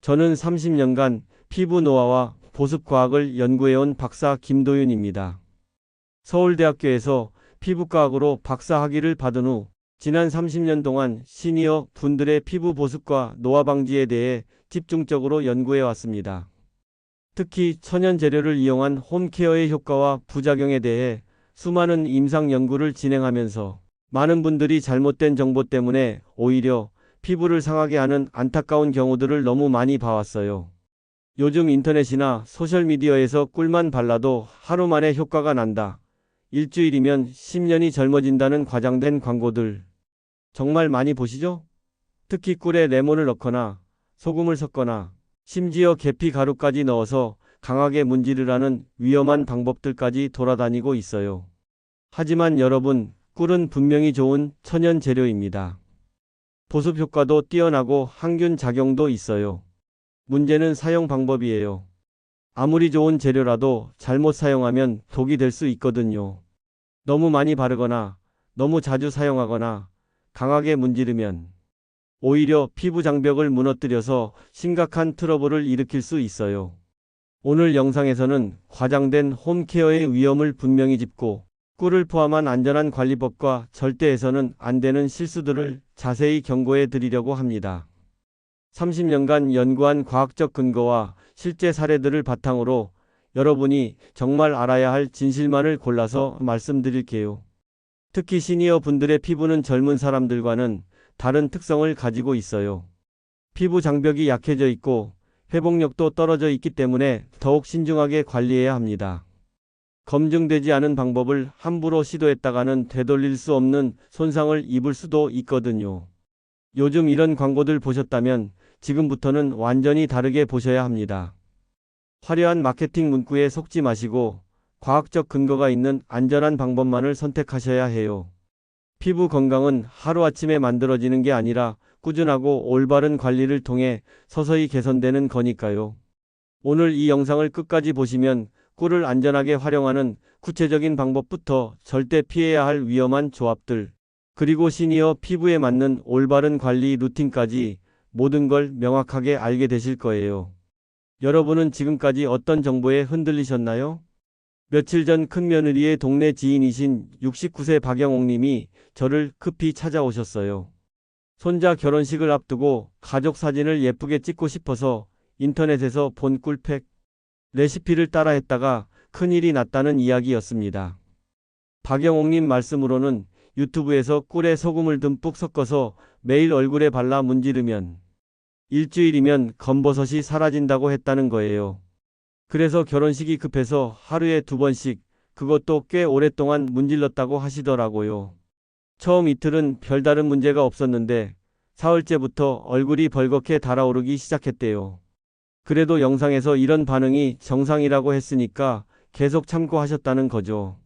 저는 30년간 피부 노화와 보습 과학을 연구해온 박사 김도윤입니다. 서울대학교에서 피부과학으로 박사 학위를 받은 후 지난 30년 동안 시니어 분들의 피부 보습과 노화 방지에 대해 집중적으로 연구해 왔습니다. 특히 천연 재료를 이용한 홈케어의 효과와 부작용에 대해 수많은 임상 연구를 진행하면서 많은 분들이 잘못된 정보 때문에 오히려 피부를 상하게 하는 안타까운 경우들을 너무 많이 봐왔어요. 요즘 인터넷이나 소셜미디어에서 꿀만 발라도 하루 만에 효과가 난다. 일주일이면 10년이 젊어진다는 과장된 광고들. 정말 많이 보시죠? 특히 꿀에 레몬을 넣거나 소금을 섞거나 심지어 계피 가루까지 넣어서 강하게 문지르라는 위험한 방법들까지 돌아다니고 있어요. 하지만 여러분, 꿀은 분명히 좋은 천연 재료입니다. 보습 효과도 뛰어나고 항균 작용도 있어요. 문제는 사용 방법이에요. 아무리 좋은 재료라도 잘못 사용하면 독이 될 수 있거든요. 너무 많이 바르거나 너무 자주 사용하거나 강하게 문지르면 오히려 피부 장벽을 무너뜨려서 심각한 트러블을 일으킬 수 있어요. 오늘 영상에서는 과장된 홈케어의 위험을 분명히 짚고 꿀을 포함한 안전한 관리법과 절대 해서는 안 되는 실수들을 자세히 경고해 드리려고 합니다. 30년간 연구한 과학적 근거와 실제 사례들을 바탕으로 여러분이 정말 알아야 할 진실만을 골라서 말씀드릴게요. 특히 시니어 분들의 피부는 젊은 사람들과는 다른 특성을 가지고 있어요. 피부 장벽이 약해져 있고 회복력도 떨어져 있기 때문에 더욱 신중하게 관리해야 합니다. 검증되지 않은 방법을 함부로 시도했다가는 되돌릴 수 없는 손상을 입을 수도 있거든요. 요즘 이런 광고들 보셨다면 지금부터는 완전히 다르게 보셔야 합니다. 화려한 마케팅 문구에 속지 마시고 과학적 근거가 있는 안전한 방법만을 선택하셔야 해요. 피부 건강은 하루아침에 만들어지는 게 아니라 꾸준하고 올바른 관리를 통해 서서히 개선되는 거니까요. 오늘 이 영상을 끝까지 보시면 꿀을 안전하게 활용하는 구체적인 방법부터 절대 피해야 할 위험한 조합들, 그리고 시니어 피부에 맞는 올바른 관리 루틴까지 모든 걸 명확하게 알게 되실 거예요. 여러분은 지금까지 어떤 정보에 흔들리셨나요? 며칠 전 큰며느리의 동네 지인이신 69세 박영옥님이 저를 급히 찾아오셨어요. 손자 결혼식을 앞두고 가족 사진을 예쁘게 찍고 싶어서 인터넷에서 본 꿀팩 레시피를 따라했다가 큰일이 났다는 이야기였습니다. 박영옥님 말씀으로는 유튜브에서 꿀에 소금을 듬뿍 섞어서 매일 얼굴에 발라 문지르면 일주일이면 검버섯이 사라진다고 했다는 거예요. 그래서 결혼식이 급해서 하루에 2번씩, 그것도 꽤 오랫동안 문질렀다고 하시더라고요. 처음 이틀은 별다른 문제가 없었는데 사흘째부터 얼굴이 벌겋게 달아오르기 시작했대요. 그래도 영상에서 이런 반응이 정상이라고 했으니까 계속 참고하셨다는 거죠.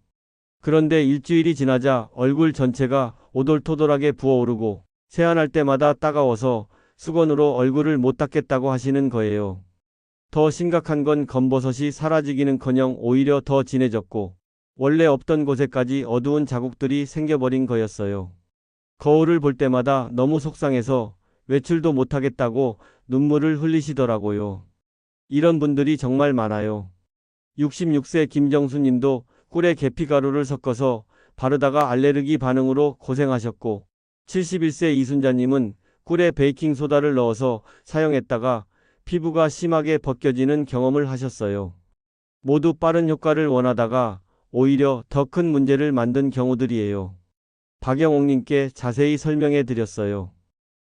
그런데 일주일이 지나자 얼굴 전체가 오돌토돌하게 부어오르고 세안할 때마다 따가워서 수건으로 얼굴을 못 닦겠다고 하시는 거예요. 더 심각한 건 검버섯이 사라지기는커녕 오히려 더 진해졌고 원래 없던 곳에까지 어두운 자국들이 생겨버린 거였어요. 거울을 볼 때마다 너무 속상해서 외출도 못하겠다고 눈물을 흘리시더라고요. 이런 분들이 정말 많아요. 66세 김정수 님도 꿀에 계피가루를 섞어서 바르다가 알레르기 반응으로 고생하셨고, 71세 이순자님은 꿀에 베이킹소다를 넣어서 사용했다가 피부가 심하게 벗겨지는 경험을 하셨어요. 모두 빠른 효과를 원하다가 오히려 더 큰 문제를 만든 경우들이에요. 박영옥님께 자세히 설명해 드렸어요.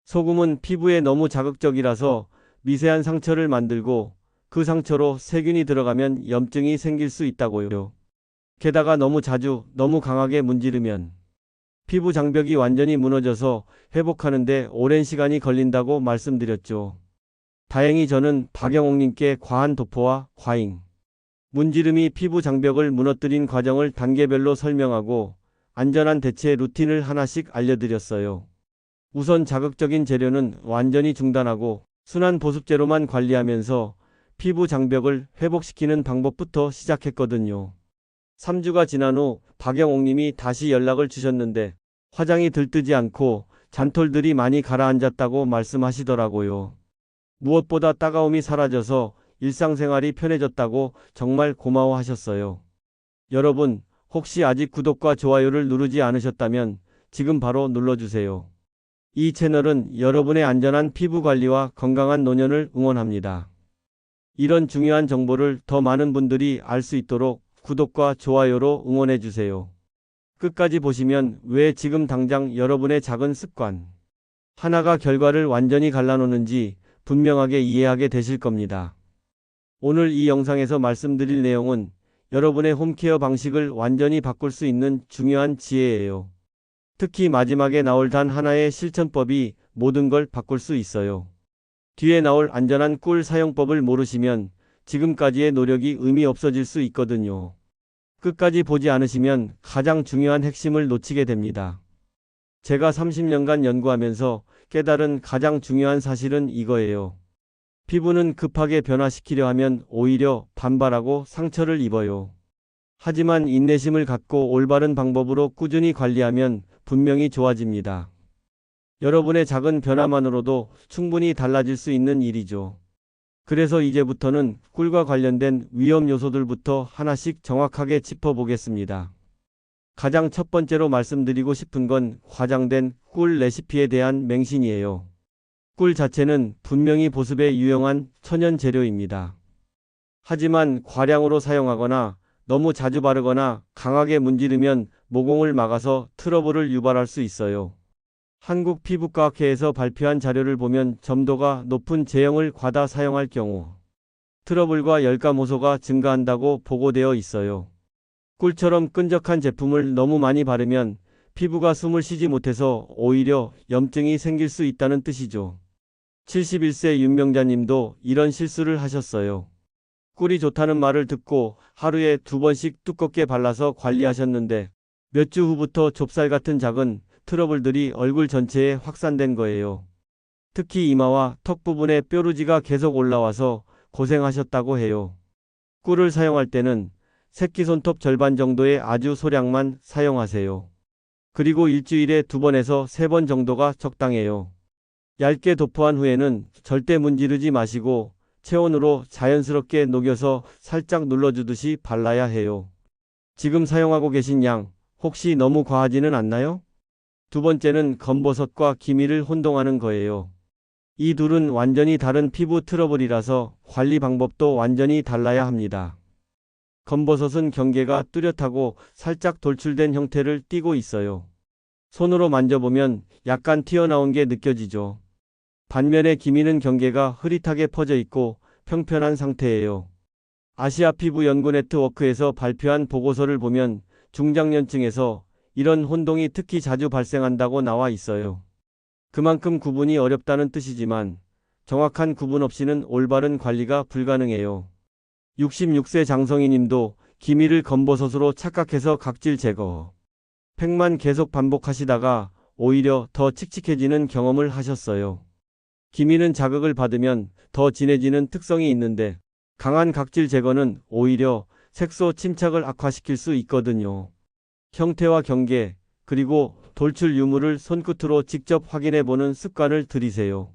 소금은 피부에 너무 자극적이라서 미세한 상처를 만들고 그 상처로 세균이 들어가면 염증이 생길 수 있다고요. 게다가 너무 자주, 너무 강하게 문지르면 피부 장벽이 완전히 무너져서 회복하는데 오랜 시간이 걸린다고 말씀드렸죠. 다행히 저는 박영옥님께 과한 도포와 과잉, 문지름이 피부 장벽을 무너뜨린 과정을 단계별로 설명하고 안전한 대체 루틴을 하나씩 알려드렸어요. 우선 자극적인 재료는 완전히 중단하고 순한 보습제로만 관리하면서 피부 장벽을 회복시키는 방법부터 시작했거든요. 3주가 지난 후 박영옥님이 다시 연락을 주셨는데 화장이 들뜨지 않고 잔털들이 많이 가라앉았다고 말씀하시더라고요. 무엇보다 따가움이 사라져서 일상생활이 편해졌다고 정말 고마워하셨어요. 여러분, 혹시 아직 구독과 좋아요를 누르지 않으셨다면 지금 바로 눌러주세요. 이 채널은 여러분의 안전한 피부 관리와 건강한 노년을 응원합니다. 이런 중요한 정보를 더 많은 분들이 알 수 있도록 구독과 좋아요로 응원해주세요. 끝까지 보시면 왜 지금 당장 여러분의 작은 습관 하나가 결과를 완전히 갈라놓는지 분명하게 이해하게 되실 겁니다. 오늘 이 영상에서 말씀드릴 내용은 여러분의 홈케어 방식을 완전히 바꿀 수 있는 중요한 지혜예요. 특히 마지막에 나올 단 하나의 실천법이 모든 걸 바꿀 수 있어요. 뒤에 나올 안전한 꿀 사용법을 모르시면 지금까지의 노력이 의미 없어질 수 있거든요. 끝까지 보지 않으시면 가장 중요한 핵심을 놓치게 됩니다. 제가 30년간 연구하면서 깨달은 가장 중요한 사실은 이거예요. 피부는 급하게 변화시키려 하면 오히려 반발하고 상처를 입어요. 하지만 인내심을 갖고 올바른 방법으로 꾸준히 관리하면 분명히 좋아집니다. 여러분의 작은 변화만으로도 충분히 달라질 수 있는 일이죠. 그래서 이제부터는 꿀과 관련된 위험 요소들부터 하나씩 정확하게 짚어보겠습니다. 가장 첫 번째로 말씀드리고 싶은 건 과장된 꿀 레시피에 대한 맹신이에요. 꿀 자체는 분명히 보습에 유용한 천연 재료입니다. 하지만 과량으로 사용하거나 너무 자주 바르거나 강하게 문지르면 모공을 막아서 트러블을 유발할 수 있어요. 한국피부과학회에서 발표한 자료를 보면 점도가 높은 제형을 과다 사용할 경우 트러블과 열감 호소가 증가한다고 보고되어 있어요. 꿀처럼 끈적한 제품을 너무 많이 바르면 피부가 숨을 쉬지 못해서 오히려 염증이 생길 수 있다는 뜻이죠. 71세 윤명자님도 이런 실수를 하셨어요. 꿀이 좋다는 말을 듣고 하루에 2번씩 두껍게 발라서 관리하셨는데 몇 주 후부터 좁쌀 같은 작은 트러블들이 얼굴 전체에 확산된 거예요. 특히 이마와 턱 부분에 뾰루지가 계속 올라와서 고생하셨다고 해요. 꿀을 사용할 때는 새끼손톱 절반 정도의 아주 소량만 사용하세요. 그리고 일주일에 2번에서 3번 정도가 적당해요. 얇게 도포한 후에는 절대 문지르지 마시고 체온으로 자연스럽게 녹여서 살짝 눌러주듯이 발라야 해요. 지금 사용하고 계신 양 혹시 너무 과하지는 않나요? 두 번째는 검버섯과 기미를 혼동하는 거예요. 이 둘은 완전히 다른 피부 트러블이라서 관리 방법도 완전히 달라야 합니다. 검버섯은 경계가 뚜렷하고 살짝 돌출된 형태를 띠고 있어요. 손으로 만져보면 약간 튀어나온 게 느껴지죠. 반면에 기미는 경계가 흐릿하게 퍼져 있고 평평한 상태예요. 아시아 피부 연구 네트워크에서 발표한 보고서를 보면 중장년층에서 이런 혼동이 특히 자주 발생한다고 나와 있어요. 그만큼 구분이 어렵다는 뜻이지만 정확한 구분 없이는 올바른 관리가 불가능해요. 66세 장성희님도 기미를 검버섯으로 착각해서 각질 제거 팩만 계속 반복하시다가 오히려 더 칙칙해지는 경험을 하셨어요. 기미는 자극을 받으면 더 진해지는 특성이 있는데 강한 각질 제거는 오히려 색소 침착을 악화시킬 수 있거든요. 형태와 경계, 그리고 돌출 유무를 손끝으로 직접 확인해 보는 습관을 들이세요.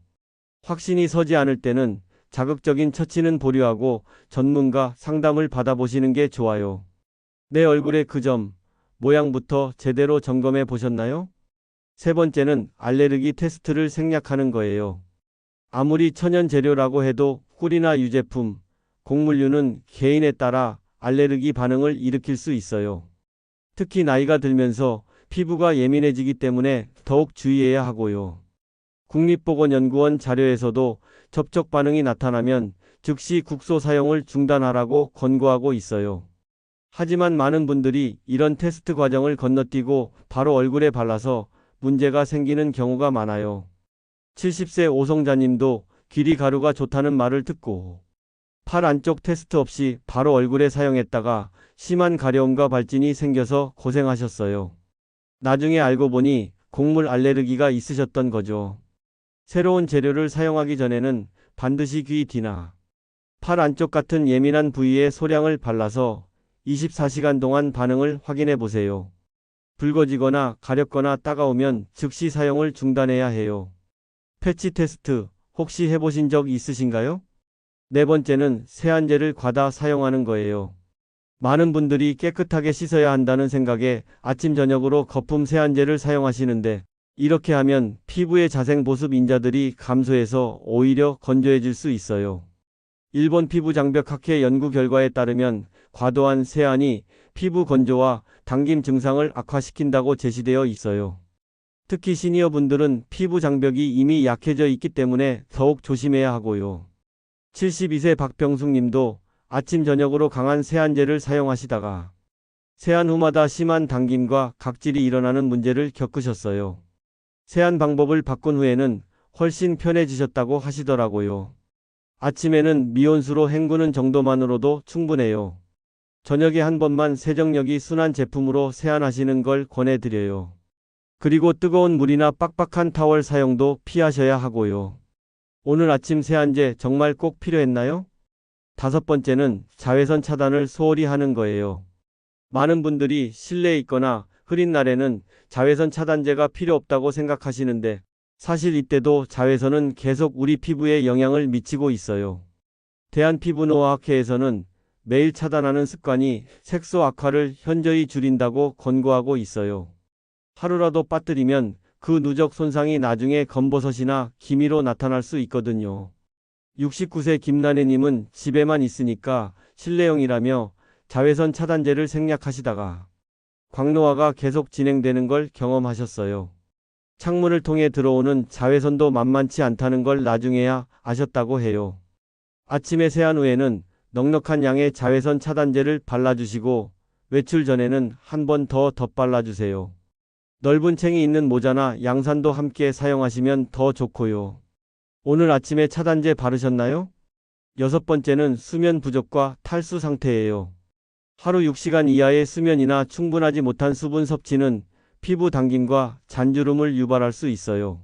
확신이 서지 않을 때는 자극적인 처치는 보류하고 전문가 상담을 받아보시는 게 좋아요. 내 얼굴의 그 점, 모양부터 제대로 점검해 보셨나요? 세 번째는 알레르기 테스트를 생략하는 거예요. 아무리 천연 재료라고 해도 꿀이나 유제품, 곡물류는 개인에 따라 알레르기 반응을 일으킬 수 있어요. 특히 나이가 들면서 피부가 예민해지기 때문에 더욱 주의해야 하고요. 국립보건연구원 자료에서도 접촉 반응이 나타나면 즉시 국소 사용을 중단하라고 권고하고 있어요. 하지만 많은 분들이 이런 테스트 과정을 건너뛰고 바로 얼굴에 발라서 문제가 생기는 경우가 많아요. 70세 오성자님도 귀리 가루가 좋다는 말을 듣고 팔 안쪽 테스트 없이 바로 얼굴에 사용했다가 심한 가려움과 발진이 생겨서 고생하셨어요. 나중에 알고 보니 곡물 알레르기가 있으셨던 거죠. 새로운 재료를 사용하기 전에는 반드시 귀 뒤나 팔 안쪽 같은 예민한 부위에 소량을 발라서 24시간 동안 반응을 확인해 보세요. 붉어지거나 가렵거나 따가우면 즉시 사용을 중단해야 해요. 패치 테스트 혹시 해보신 적 있으신가요? 네 번째는 세안제를 과다 사용하는 거예요. 많은 분들이 깨끗하게 씻어야 한다는 생각에 아침 저녁으로 거품 세안제를 사용하시는데 이렇게 하면 피부의 자생 보습 인자들이 감소해서 오히려 건조해질 수 있어요. 일본 피부장벽학회 연구 결과에 따르면 과도한 세안이 피부 건조와 당김 증상을 악화시킨다고 제시되어 있어요. 특히 시니어 분들은 피부 장벽이 이미 약해져 있기 때문에 더욱 조심해야 하고요. 72세 박병숙 님도 아침 저녁으로 강한 세안제를 사용하시다가 세안 후마다 심한 당김과 각질이 일어나는 문제를 겪으셨어요. 세안 방법을 바꾼 후에는 훨씬 편해지셨다고 하시더라고요. 아침에는 미온수로 헹구는 정도만으로도 충분해요. 저녁에 한 번만 세정력이 순한 제품으로 세안하시는 걸 권해드려요. 그리고 뜨거운 물이나 빡빡한 타월 사용도 피하셔야 하고요. 오늘 아침 세안제 정말 꼭 필요했나요? 다섯 번째는 자외선 차단을 소홀히 하는 거예요. 많은 분들이 실내에 있거나 흐린 날에는 자외선 차단제가 필요 없다고 생각하시는데 사실 이때도 자외선은 계속 우리 피부에 영향을 미치고 있어요. 대한피부노화학회에서는 매일 차단하는 습관이 색소 악화를 현저히 줄인다고 권고하고 있어요. 하루라도 빠뜨리면 그 누적 손상이 나중에 검버섯이나 기미로 나타날 수 있거든요. 69세 김나래님은 집에만 있으니까 실내용이라며 자외선 차단제를 생략하시다가 광노화가 계속 진행되는 걸 경험하셨어요. 창문을 통해 들어오는 자외선도 만만치 않다는 걸 나중에야 아셨다고 해요. 아침에 세안 후에는 넉넉한 양의 자외선 차단제를 발라주시고 외출 전에는 한 번 더 덧발라주세요. 넓은 챙이 있는 모자나 양산도 함께 사용하시면 더 좋고요. 오늘 아침에 차단제 바르셨나요? 여섯 번째는 수면 부족과 탈수 상태예요. 하루 6시간 이하의 수면이나 충분하지 못한 수분 섭취는 피부 당김과 잔주름을 유발할 수 있어요.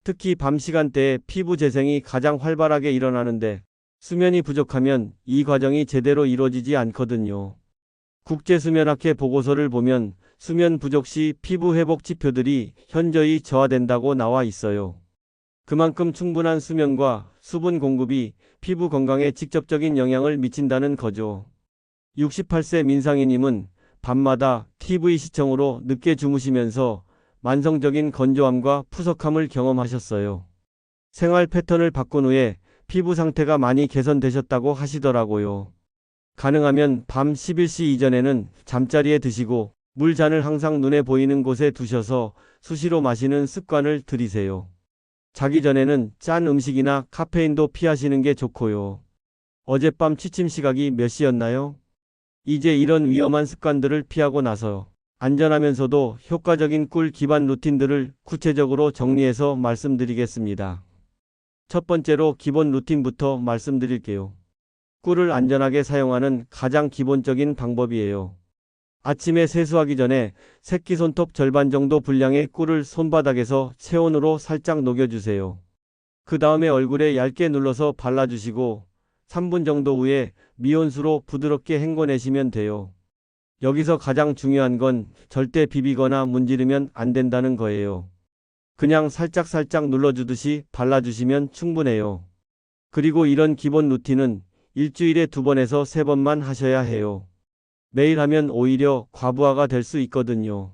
특히 밤 시간대에 피부 재생이 가장 활발하게 일어나는데 수면이 부족하면 이 과정이 제대로 이루어지지 않거든요. 국제수면학회 보고서를 보면 수면 부족 시 피부 회복 지표들이 현저히 저하된다고 나와 있어요. 그만큼 충분한 수면과 수분 공급이 피부 건강에 직접적인 영향을 미친다는 거죠. 68세 민상희님은 밤마다 TV 시청으로 늦게 주무시면서 만성적인 건조함과 푸석함을 경험하셨어요. 생활 패턴을 바꾼 후에 피부 상태가 많이 개선되셨다고 하시더라고요. 가능하면 밤 11시 이전에는 잠자리에 드시고 물잔을 항상 눈에 보이는 곳에 두셔서 수시로 마시는 습관을 들이세요. 자기 전에는 짠 음식이나 카페인도 피하시는 게 좋고요. 어젯밤 취침 시각이 몇 시였나요? 이제 이런 위험한 습관들을 피하고 나서 안전하면서도 효과적인 꿀 기반 루틴들을 구체적으로 정리해서 말씀드리겠습니다. 첫 번째로 기본 루틴부터 말씀드릴게요. 꿀을 안전하게 사용하는 가장 기본적인 방법이에요. 아침에 세수하기 전에 새끼손톱 절반 정도 분량의 꿀을 손바닥에서 체온으로 살짝 녹여주세요. 그 다음에 얼굴에 얇게 눌러서 발라주시고 3분 정도 후에 미온수로 부드럽게 헹궈내시면 돼요. 여기서 가장 중요한 건 절대 비비거나 문지르면 안 된다는 거예요. 그냥 살짝살짝 눌러주듯이 발라주시면 충분해요. 그리고 이런 기본 루틴은 일주일에 2번에서 3번만 하셔야 해요. 매일 하면 오히려 과부하가 될 수 있거든요.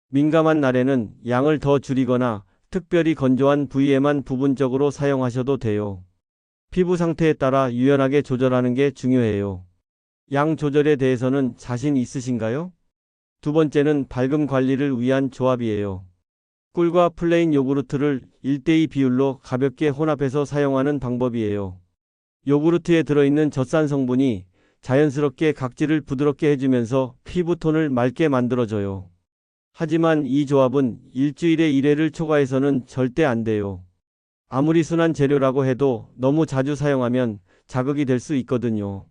민감한 날에는 양을 더 줄이거나 특별히 건조한 부위에만 부분적으로 사용하셔도 돼요. 피부 상태에 따라 유연하게 조절하는 게 중요해요. 양 조절에 대해서는 자신 있으신가요? 두 번째는 발금 관리를 위한 조합이에요. 꿀과 플레인 요구르트를 1:2 비율로 가볍게 혼합해서 사용하는 방법이에요. 요구르트에 들어있는 젖산 성분이 자연스럽게 각질을 부드럽게 해주면서 피부톤을 맑게 만들어줘요. 하지만 이 조합은 일주일에 1회를 초과해서는 절대 안 돼요. 아무리 순한 재료라고 해도 너무 자주 사용하면 자극이 될 수 있거든요.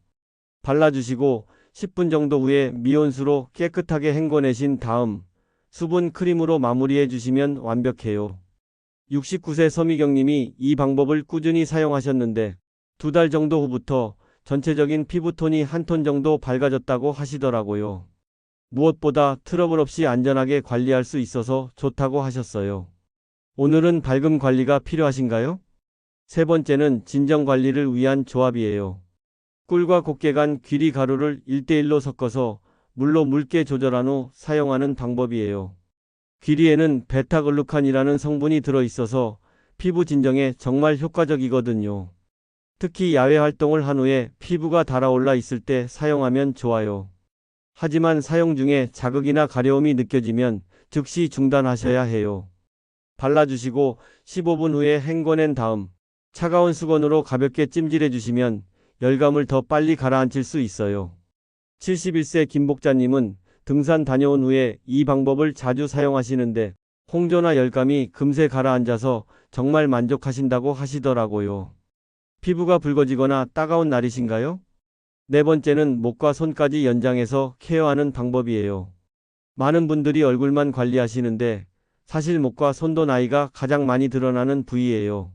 발라주시고 10분 정도 후에 미온수로 깨끗하게 헹궈내신 다음 수분 크림으로 마무리해 주시면 완벽해요. 69세 서미경님이 이 방법을 꾸준히 사용하셨는데 2달 정도 후부터 전체적인 피부톤이 한 톤 정도 밝아졌다고 하시더라고요. 무엇보다 트러블 없이 안전하게 관리할 수 있어서 좋다고 하셨어요. 오늘은 발금 관리가 필요하신가요? 세 번째는 진정 관리를 위한 조합이에요. 꿀과 곱게 간 귀리 가루를 1대1로 섞어서 물로 묽게 조절한 후 사용하는 방법이에요. 귀리에는 베타글루칸이라는 성분이 들어있어서 피부 진정에 정말 효과적이거든요. 특히 야외 활동을 한 후에 피부가 달아올라 있을 때 사용하면 좋아요. 하지만 사용 중에 자극이나 가려움이 느껴지면 즉시 중단하셔야 해요. 발라주시고 15분 후에 헹궈낸 다음 차가운 수건으로 가볍게 찜질해 주시면 열감을 더 빨리 가라앉힐 수 있어요. 71세 김복자님은 등산 다녀온 후에 이 방법을 자주 사용하시는데 홍조나 열감이 금세 가라앉아서 정말 만족하신다고 하시더라고요. 피부가 붉어지거나 따가운 날이신가요? 네 번째는 목과 손까지 연장해서 케어하는 방법이에요. 많은 분들이 얼굴만 관리하시는데 사실 목과 손도 나이가 가장 많이 드러나는 부위예요.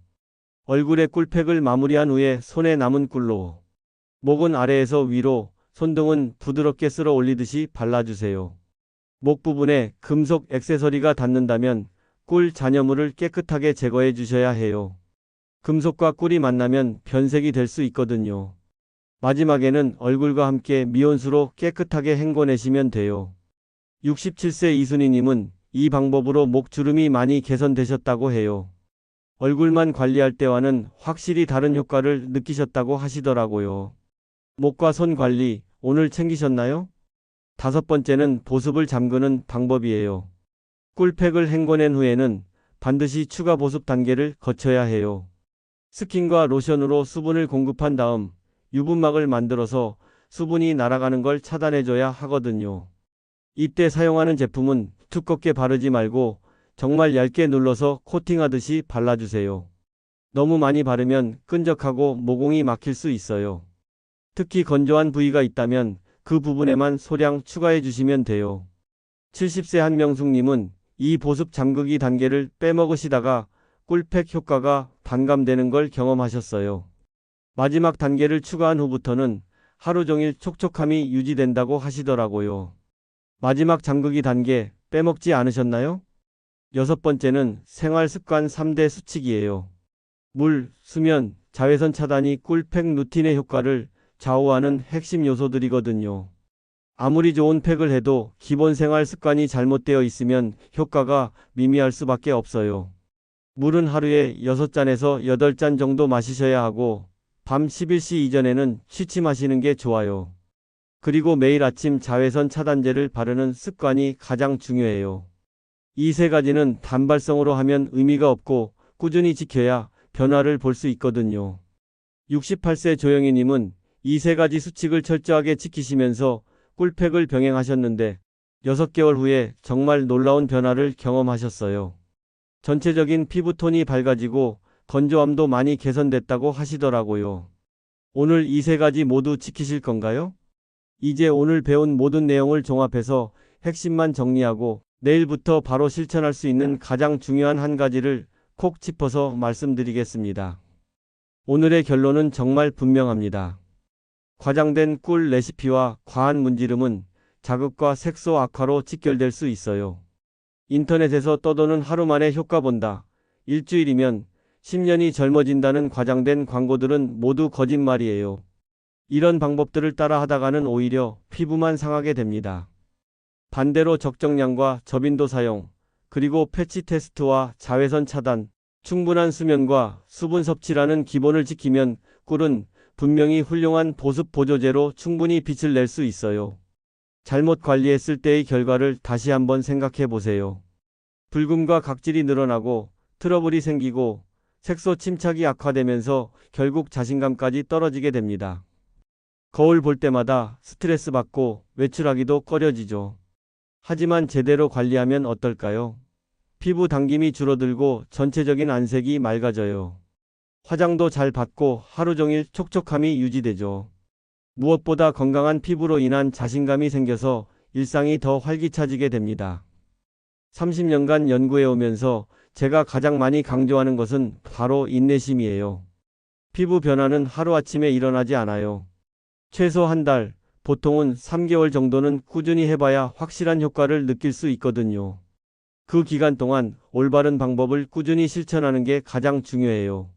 얼굴에 꿀팩을 마무리한 후에 손에 남은 꿀로 목은 아래에서 위로, 손등은 부드럽게 쓸어 올리듯이 발라주세요. 목 부분에 금속 액세서리가 닿는다면 꿀 잔여물을 깨끗하게 제거해 주셔야 해요. 금속과 꿀이 만나면 변색이 될 수 있거든요. 마지막에는 얼굴과 함께 미온수로 깨끗하게 헹궈내시면 돼요. 67세 이순희님은 이 방법으로 목 주름이 많이 개선되셨다고 해요. 얼굴만 관리할 때와는 확실히 다른 효과를 느끼셨다고 하시더라고요. 목과 손 관리 오늘 챙기셨나요? 다섯 번째는 보습을 잠그는 방법이에요. 꿀팩을 헹궈낸 후에는 반드시 추가 보습 단계를 거쳐야 해요. 스킨과 로션으로 수분을 공급한 다음 유분막을 만들어서 수분이 날아가는 걸 차단해줘야 하거든요. 이때 사용하는 제품은 두껍게 바르지 말고 정말 얇게 눌러서 코팅하듯이 발라주세요. 너무 많이 바르면 끈적하고 모공이 막힐 수 있어요. 특히 건조한 부위가 있다면 그 부분에만 소량 추가해 주시면 돼요. 70세 한명숙님은 이 보습 잠그기 단계를 빼먹으시다가 꿀팩 효과가 반감되는 걸 경험하셨어요. 마지막 단계를 추가한 후부터는 하루 종일 촉촉함이 유지된다고 하시더라고요. 마지막 잠그기 단계 빼먹지 않으셨나요? 여섯 번째는 생활 습관 3대 수칙이에요. 물, 수면, 자외선 차단이 꿀팩 루틴의 효과를 좌우하는 핵심 요소들이거든요. 아무리 좋은 팩을 해도 기본 생활 습관이 잘못되어 있으면 효과가 미미할 수밖에 없어요. 물은 하루에 6잔에서 8잔 정도 마시셔야 하고 밤 11시 이전에는 취침하시는 게 좋아요. 그리고 매일 아침 자외선 차단제를 바르는 습관이 가장 중요해요. 이 세 가지는 단발성으로 하면 의미가 없고 꾸준히 지켜야 변화를 볼 수 있거든요. 68세 조영희님은 이 세 가지 수칙을 철저하게 지키시면서 꿀팩을 병행하셨는데 6개월 후에 정말 놀라운 변화를 경험하셨어요. 전체적인 피부톤이 밝아지고 건조함도 많이 개선됐다고 하시더라고요. 오늘 이 세 가지 모두 지키실 건가요? 이제 오늘 배운 모든 내용을 종합해서 핵심만 정리하고 내일부터 바로 실천할 수 있는 가장 중요한 한 가지를 콕 짚어서 말씀드리겠습니다. 오늘의 결론은 정말 분명합니다. 과장된 꿀 레시피와 과한 문지름은 자극과 색소 악화로 직결될 수 있어요. 인터넷에서 떠도는 하루 만에 효과 본다. 일주일이면 10년이 젊어진다는 과장된 광고들은 모두 거짓말이에요. 이런 방법들을 따라 하다가는 오히려 피부만 상하게 됩니다. 반대로 적정량과 저빈도 사용, 그리고 패치 테스트와 자외선 차단, 충분한 수면과 수분 섭취라는 기본을 지키면 꿀은 분명히 훌륭한 보습 보조제로 충분히 빛을 낼 수 있어요. 잘못 관리했을 때의 결과를 다시 한번 생각해 보세요. 붉음과 각질이 늘어나고 트러블이 생기고 색소 침착이 악화되면서 결국 자신감까지 떨어지게 됩니다. 거울 볼 때마다 스트레스 받고 외출하기도 꺼려지죠. 하지만 제대로 관리하면 어떨까요? 피부 당김이 줄어들고 전체적인 안색이 맑아져요. 화장도 잘 받고 하루 종일 촉촉함이 유지되죠. 무엇보다 건강한 피부로 인한 자신감이 생겨서 일상이 더 활기차지게 됩니다. 30년간 연구해 오면서 제가 가장 많이 강조하는 것은 바로 인내심이에요. 피부 변화는 하루아침에 일어나지 않아요. 최소 한 달, 보통은 3개월 정도는 꾸준히 해봐야 확실한 효과를 느낄 수 있거든요. 그 기간 동안 올바른 방법을 꾸준히 실천하는 게 가장 중요해요.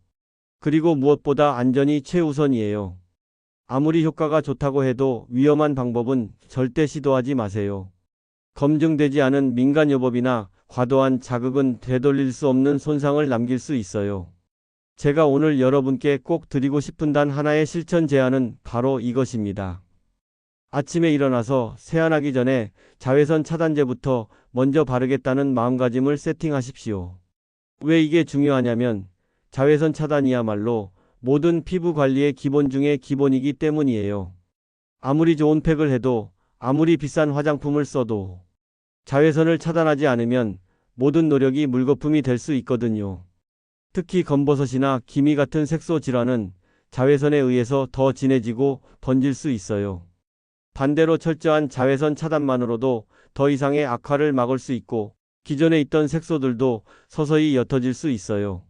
그리고 무엇보다 안전이 최우선이에요. 아무리 효과가 좋다고 해도 위험한 방법은 절대 시도하지 마세요. 검증되지 않은 민간요법이나 과도한 자극은 되돌릴 수 없는 손상을 남길 수 있어요. 제가 오늘 여러분께 꼭 드리고 싶은 단 하나의 실천 제안은 바로 이것입니다. 아침에 일어나서 세안하기 전에 자외선 차단제부터 먼저 바르겠다는 마음가짐을 세팅하십시오. 왜 이게 중요하냐면 자외선 차단이야말로 모든 피부 관리의 기본 중에 기본이기 때문이에요. 아무리 좋은 팩을 해도, 아무리 비싼 화장품을 써도 자외선을 차단하지 않으면 모든 노력이 물거품이 될 수 있거든요. 특히 검버섯이나 기미 같은 색소 질환은 자외선에 의해서 더 진해지고 번질 수 있어요. 반대로 철저한 자외선 차단만으로도 더 이상의 악화를 막을 수 있고 기존에 있던 색소들도 서서히 옅어질 수 있어요.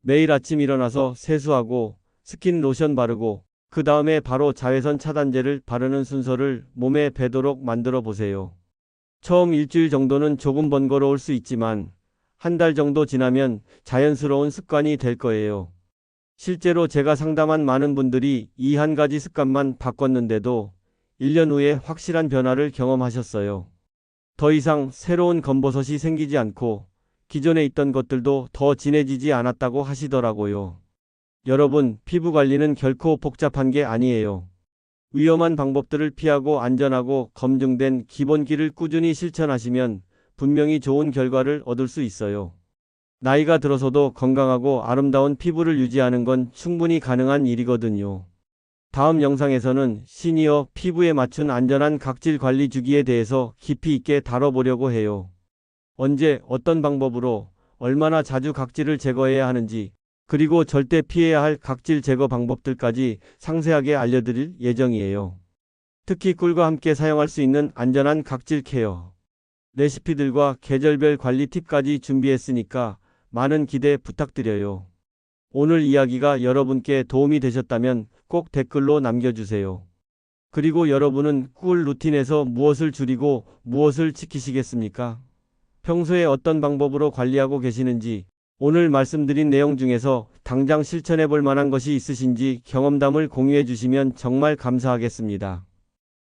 매일 아침 일어나서 세수하고 스킨 로션 바르고 그 다음에 바로 자외선 차단제를 바르는 순서를 몸에 배도록 만들어 보세요. 처음 일주일 정도는 조금 번거로울 수 있지만 한 달 정도 지나면 자연스러운 습관이 될 거예요. 실제로 제가 상담한 많은 분들이 이 한 가지 습관만 바꿨는데도 1년 후에 확실한 변화를 경험하셨어요. 더 이상 새로운 검버섯이 생기지 않고 기존에 있던 것들도 더 진해지지 않았다고 하시더라고요. 여러분, 피부 관리는 결코 복잡한 게 아니에요. 위험한 방법들을 피하고 안전하고 검증된 기본기를 꾸준히 실천하시면 분명히 좋은 결과를 얻을 수 있어요. 나이가 들어서도 건강하고 아름다운 피부를 유지하는 건 충분히 가능한 일이거든요. 다음 영상에서는 시니어 피부에 맞춘 안전한 각질 관리 주기에 대해서 깊이 있게 다뤄보려고 해요. 언제, 어떤 방법으로, 얼마나 자주 각질을 제거해야 하는지, 그리고 절대 피해야 할 각질 제거 방법들까지 상세하게 알려드릴 예정이에요. 특히 꿀과 함께 사용할 수 있는 안전한 각질 케어 레시피들과 계절별 관리 팁까지 준비했으니까 많은 기대 부탁드려요. 오늘 이야기가 여러분께 도움이 되셨다면 꼭 댓글로 남겨주세요. 그리고 여러분은 꿀 루틴에서 무엇을 줄이고 무엇을 지키시겠습니까? 평소에 어떤 방법으로 관리하고 계시는지, 오늘 말씀드린 내용 중에서 당장 실천해 볼 만한 것이 있으신지 경험담을 공유해 주시면 정말 감사하겠습니다.